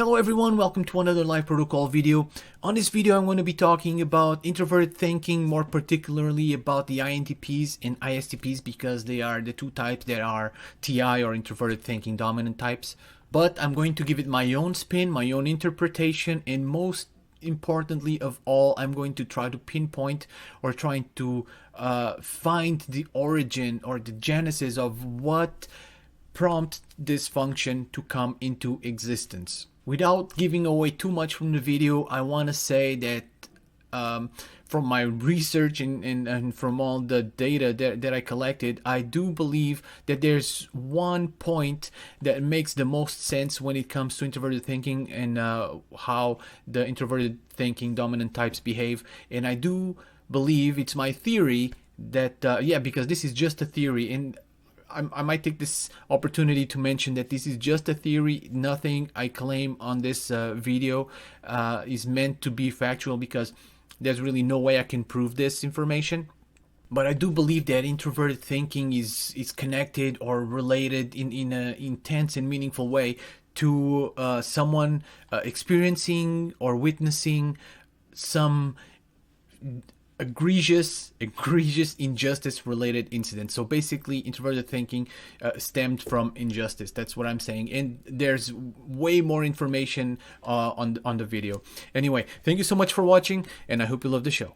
Hello everyone, welcome to another live protocol video. On this video I'm going to be talking about introverted thinking, more particularly about the INTPs and ISTPs because they are the two types that are TI or introverted thinking dominant types. But I'm going to give it my own spin, my own interpretation, and most importantly of all, I'm going to try to pinpoint or trying to find the origin or the genesis of what prompted this function to come into existence. Without giving away too much from the video, I want to say that from my research and from all the data that I collected, I do believe that there's one point that makes the most sense when it comes to introverted thinking and how the introverted thinking dominant types behave. And I do believe, it's my theory, that because this is just a theory, and I might take this opportunity to mention that this is just a theory. Nothing I claim on this video is meant to be factual because there's really no way I can prove this information. But I do believe that introverted thinking is connected or related in an intense and meaningful way to someone experiencing or witnessing some egregious injustice related incident. So basically introverted thinking stemmed from injustice. That's what I'm saying, and there's way more information on the video. Anyway, thank you so much for watching, and I hope you love the show.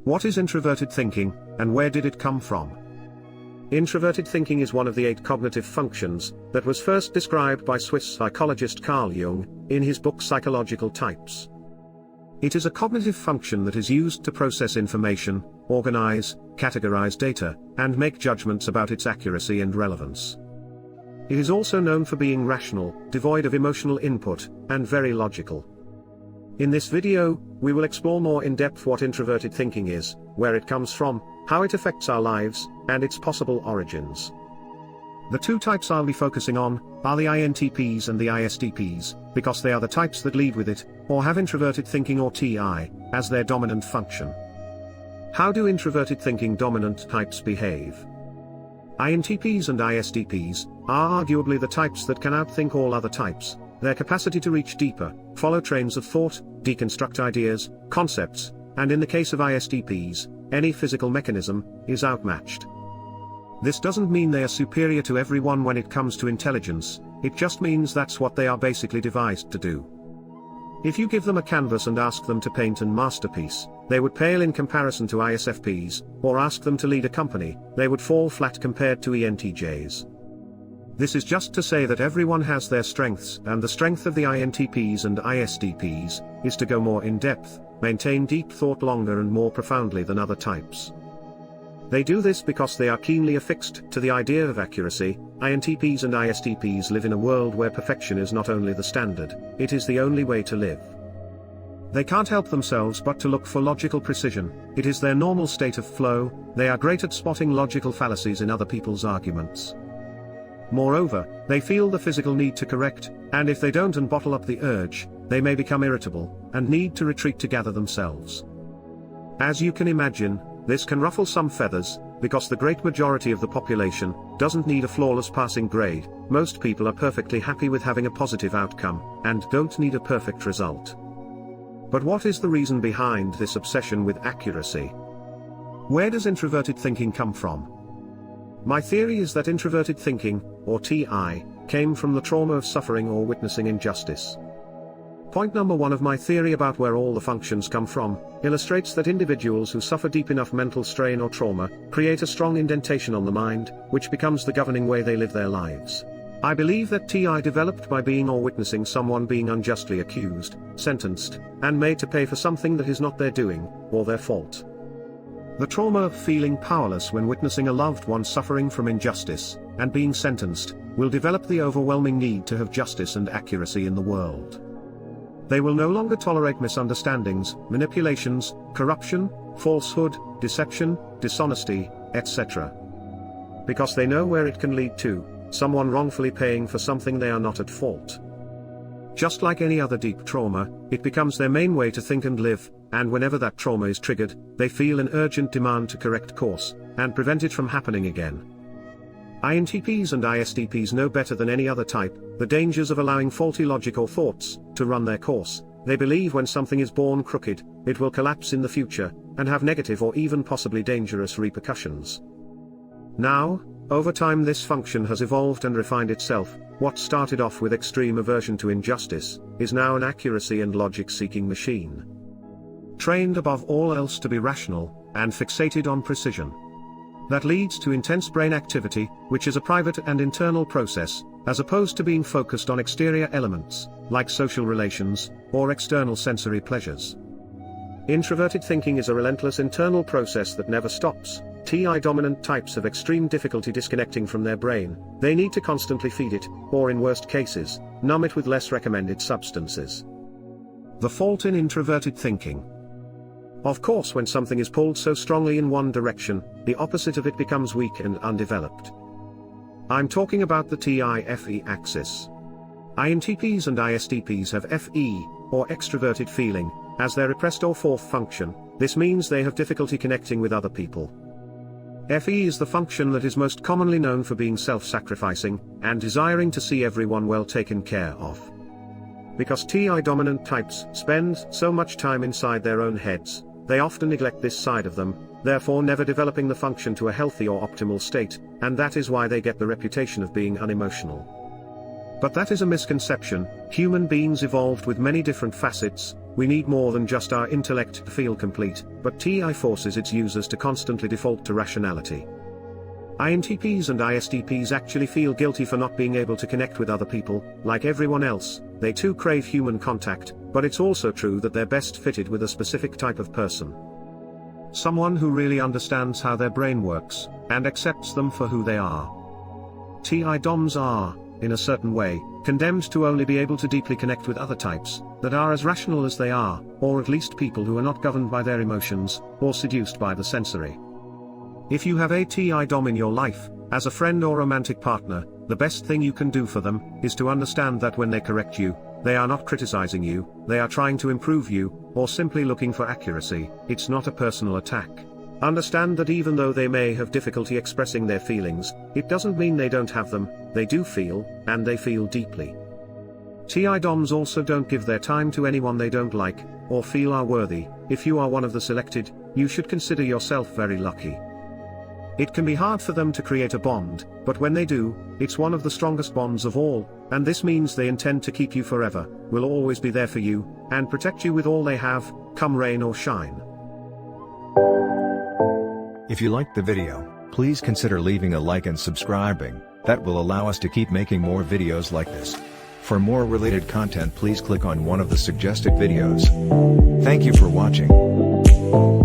What is introverted thinking, and where did it come from? Introverted thinking is one of the 8 cognitive functions that was first described by Swiss psychologist Carl Jung in his book Psychological Types. It is a cognitive function that is used to process information, organize, categorize data, and make judgments about its accuracy and relevance. It is also known for being rational, devoid of emotional input, and very logical. In this video, we will explore more in depth what introverted thinking is, where it comes from, how it affects our lives, and its possible origins. The two types I'll be focusing on are the INTPs and the ISTPs, because they are the types that lead with it, or have introverted thinking or TI, as their dominant function. How do introverted thinking dominant types behave? INTPs and ISTPs are arguably the types that can outthink all other types. Their capacity to reach deeper, follow trains of thought, deconstruct ideas, concepts, and in the case of ISTPs, any physical mechanism, is outmatched. This doesn't mean they are superior to everyone when it comes to intelligence, it just means that's what they are basically devised to do. If you give them a canvas and ask them to paint a masterpiece, they would pale in comparison to ISFPs, or ask them to lead a company, they would fall flat compared to ENTJs. This is just to say that everyone has their strengths, and the strength of the INTPs and ISTPs is to go more in depth, maintain deep thought longer and more profoundly than other types. They do this because they are keenly affixed to the idea of accuracy. INTPs and ISTPs live in a world where perfection is not only the standard, it is the only way to live. They can't help themselves but to look for logical precision, it is their normal state of flow, they are great at spotting logical fallacies in other people's arguments. Moreover, they feel the physical need to correct, and if they don't and bottle up the urge, they may become irritable, and need to retreat to gather themselves. As you can imagine, this can ruffle some feathers, because the great majority of the population doesn't need a flawless passing grade. Most people are perfectly happy with having a positive outcome, and don't need a perfect result. But what is the reason behind this obsession with accuracy? Where does introverted thinking come from? My theory is that introverted thinking, or TI, came from the trauma of suffering or witnessing injustice. Point number 1 of my theory about where all the functions come from illustrates that individuals who suffer deep enough mental strain or trauma create a strong indentation on the mind, which becomes the governing way they live their lives. I believe that TI developed by being or witnessing someone being unjustly accused, sentenced, and made to pay for something that is not their doing, or their fault. The trauma of feeling powerless when witnessing a loved one suffering from injustice, and being sentenced, will develop the overwhelming need to have justice and accuracy in the world. They will no longer tolerate misunderstandings, manipulations, corruption, falsehood, deception, dishonesty, etc. Because they know where it can lead to, someone wrongfully paying for something they are not at fault. Just like any other deep trauma, it becomes their main way to think and live, and whenever that trauma is triggered, they feel an urgent demand to correct course, and prevent it from happening again. INTPs and ISTPs know better than any other type the dangers of allowing faulty logic or thoughts to run their course. They believe when something is born crooked, it will collapse in the future, and have negative or even possibly dangerous repercussions. Now, over time this function has evolved and refined itself. What started off with extreme aversion to injustice, is now an accuracy and logic-seeking machine. Trained above all else to be rational, and fixated on precision. That leads to intense brain activity, which is a private and internal process, as opposed to being focused on exterior elements, like social relations, or external sensory pleasures. Introverted thinking is a relentless internal process that never stops. TI-dominant types have extreme difficulty disconnecting from their brain. They need to constantly feed it, or in worst cases, numb it with less recommended substances. The fault in introverted thinking. Of course, when something is pulled so strongly in one direction, the opposite of it becomes weak and undeveloped. I'm talking about the TI-FE axis. INTPs and ISTPs have FE, or extroverted feeling, as their repressed or fourth function. This means they have difficulty connecting with other people. FE is the function that is most commonly known for being self-sacrificing, and desiring to see everyone well taken care of. Because TI-dominant types spend so much time inside their own heads, they often neglect this side of them, therefore never developing the function to a healthy or optimal state, and that is why they get the reputation of being unemotional. But that is a misconception. Human beings evolved with many different facets. We need more than just our intellect to feel complete, but TI forces its users to constantly default to rationality. INTPs and ISTPs actually feel guilty for not being able to connect with other people. Like everyone else, they too crave human contact, but it's also true that they're best fitted with a specific type of person. Someone who really understands how their brain works, and accepts them for who they are. TI DOMs are, in a certain way, condemned to only be able to deeply connect with other types that are as rational as they are, or at least people who are not governed by their emotions, or seduced by the sensory. If you have a TI DOM in your life, as a friend or romantic partner, the best thing you can do for them is to understand that when they correct you, they are not criticizing you, they are trying to improve you, or simply looking for accuracy. It's not a personal attack. Understand that even though they may have difficulty expressing their feelings, it doesn't mean they don't have them. They do feel, and they feel deeply. TI DOMs also don't give their time to anyone they don't like, or feel are worthy. If you are one of the selected, you should consider yourself very lucky. It can be hard for them to create a bond, but when they do, it's one of the strongest bonds of all, and this means they intend to keep you forever, will always be there for you, and protect you with all they have, come rain or shine. If you liked the video, please consider leaving a like and subscribing. That will allow us to keep making more videos like this. For more related content, please click on one of the suggested videos. Thank you for watching.